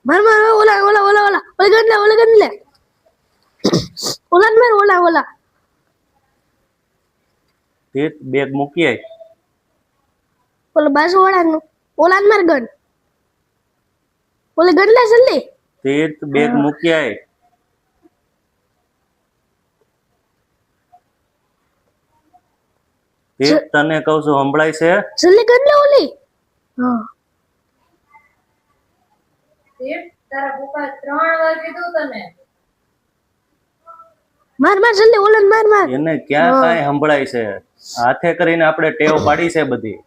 માર માર ઓલા ઓલા ઓલા ઓલા ઓલા ગન લે ઓલા ગન લે ઓલા માર ઓલા ઓલા તીર્થ બેગ મૂકી આય. ઓલા બાજુ વાળાનું ઓલા માર ગન ઓલા ગન લે જલ્દી. તીર્થ બેગ મૂકી આય. તીર્થ તને કહું છું સંભળાય છે? જલ્દી ગન લે ઓલી. હા તારા પપ્પા 3 વાર કીધું તને. માર માર જલ્દી ઓલા માર માર. એને ક્યાં કાંઈ સંભળાય છે? હાથે કરીને આપણે ટેવ પાડી છે બધી.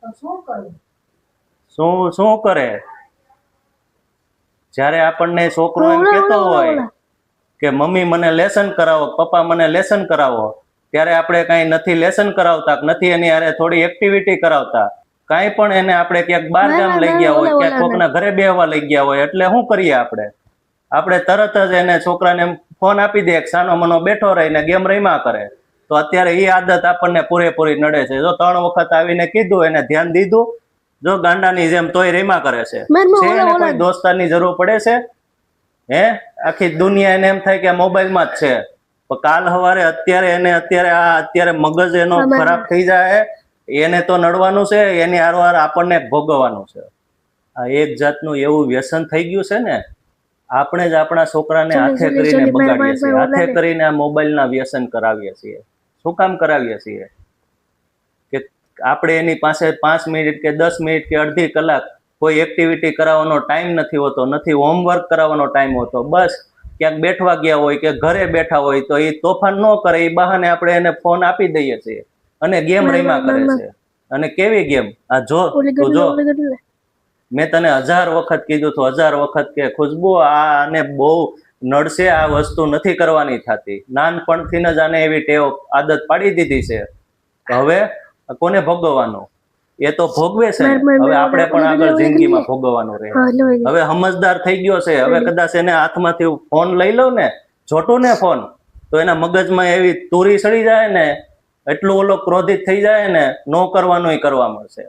તો શું કરું? શું શું કરે? જ્યારે આપણને છોકરો એમ કહેતો હોય કે મમ્મી મને લેસન કરાવો, પપ્પા મને લેસન કરાવો, ત્યારે આપણે કાંઈ નથી લેસન કરાવતા, નથી એની હારે થોડી એક્ટિવિટી કરાવતા, કાંઈ પણ એને આપણે ક્યાંક બહાર ગામ લઈ ગયા હોય, ક્યાંક કોકના ઘરે બેહવા લઈ ગયા હોય, એટલે શું કરીએ આપણે તરત જ એને છોકરાને ફોન આપી દે, સાનો મનો બેઠો રહીને ગેમ રમ્યા કરે. તો અત્યારે એ આદત આપણને પૂરેપૂરી નડે છે. જો 3 વખત આવીને કીધું, એને ધ્યાન દીધું, જો ગાંડાની જેમ તોય રમ્યા કરે છે. એને કોઈ દોસ્તારની જરૂર પડે છે? હે, આખી દુનિયા એને એમ થાય કે મોબાઈલમાં જ છે. પણ કાલ સવારે અત્યારે મગજ એનો ખરાબ થઈ જાય, એને તો નડવાનું છે, એની હારવાર આપણને ભોગવવાનું છે. આ એક જાતનું એવું વ્યસન થઈ ગયું છે ને, આપણે જ આપણા છોકરાને હાથે કરીને બગાડીએ છીએ, હાથે કરીને આ મોબાઈલના વ્યસન કરાવીએ છીએ. શું કામ કરાવીએ છીએ? કે આપણે એની પાસે 5 મિનિટ કે 10 મિનિટ કે અડધી કલાક કોઈ એક્ટિવિટી કરાવવાનો ટાઈમ નથી હોતો, નથી હોમવર્ક કરાવવાનો ટાઈમ હોતો. બસ ક્યાંક બેઠવા ગયા હોય કે ઘરે બેઠા હોય તો એ તોફાન ન કરે, એ બહાને આપણે એને ફોન આપી દઈએ છીએ અને ગેમ રમ્યા કરે છે. અને કેવી ગેમ? આ જો તું જો, મેં તને 1000 વખત કીધું હતું, 1000 વખત કે ખુશ્બુ આને બહુ નડશે, આ વસ્તુ નથી કરવાની થતી. નાનપણથી જ આને એવી ટેવ આદત પાડી દીધી છે. હવે કોને ભોગવવાનું? એ તો ભોગવે છે. હવે આપણે પણ આગળ જિંદગીમાં ભોગવવાનું રહે. હવે સમજદાર થઈ ગયો છે. હવે કદાચ એને હાથમાંથી ફોન લઈ લઉં ને, જોટું ને ફોન, તો એના મગજમાં એવી તુરી સડી જાય ને, એટલું ઓલો ક્રોધિત થઈ જાય ને, ન કરવાનું એ કરવા મળશે.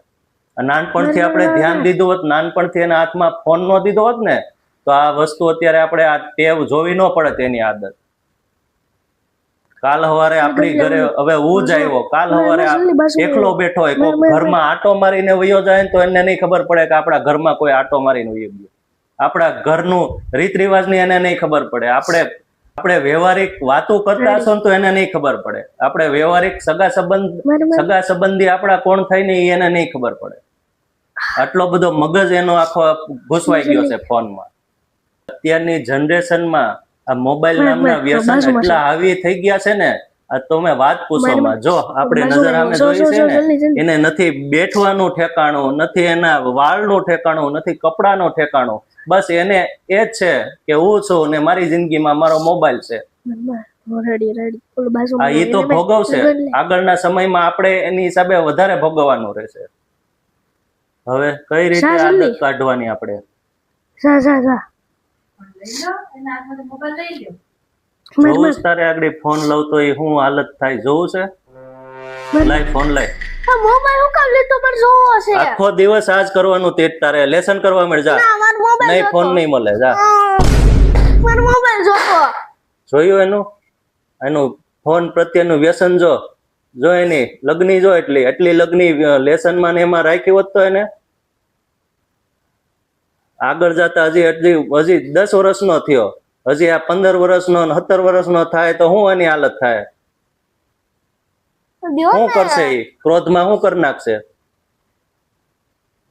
નાનપણથી આપણે ધ્યાન દીધું હોત, નાનપણથી એના હાથમાં ફોન ન દીધો હોત ને, તો આ વસ્તુ અત્યારે આપણે આ ટેવ જોવી ન પડે તેની આદત. કાલ સવારે આપણી ઘરે હવે હું જ આવ્યો, કાલ સવારે એકલો બેઠો હોય, કોઈ ઘરમાં આટો મારીને વયો જાય તો એને નહીં ખબર પડે કે આપણા ઘરમાં કોઈ આટો મારીને વયો ગયો. આપણા ઘરનું રીત રિવાજની એને નહીં ખબર પડે. આપણે વ્યવહારિક વાતો કરતા હશો ને તો એને નહીં ખબર પડે. આપણે વ્યવહારિક સગા સંબંધી આપણા કોણ થાય ને એને નહીં ખબર પડે. આટલો બધો મગજ એનો આખો ઘૂસવાઈ ગયો છે ફોનમાં. અત્યારની જનરેશનમાં આ મોબાઈલ નામના વ્યસન એટલા હાવી થઈ ગયા છે ને, આ તમે વાત પૂછોમાં. જો આપણે નજર સામે જોઈએ છે ને, એને નથી બેઠવાનું ઠેકાણું, નથી એના વાળનું ઠેકાણું, નથી કપડાનું ઠેકાણું. બસ એને એ જ છે કે હું છું ને મારી જિંદગીમાં મારો મોબાઈલ છે. એ તો ભોગવશે. આગળના સમયમાં આપણે એની હિસાબે વધારે ભોગવવાનું રહેશે. હવે કઈ રીતે આદત કાઢવાની આપણે? જોવું તારે આગળ ફોન લઉં તો એ શું હાલત થાય જોવું છે? લાય ફોન લાય. આખો દિવસ આજ કરવાનું તે તારે લેસન કરવા મળે. જા, નહીં ફોન નહીં મળે. જા, જોયું એનું ફોન પ્રત્યેનું વ્યસન જો એની લગ્ની જો એટલી લગ્ની લેસન માં ને એમાં રાખી હોત તો એને આગળ જતા હજી 10 વર્ષનો થયો, હજી આ 15 વર્ષનો 17 વર્ષનો થાય તો શું એની હાલત થાય? શું કરશે? એ ક્રોધમાં શું કરી નાખશે?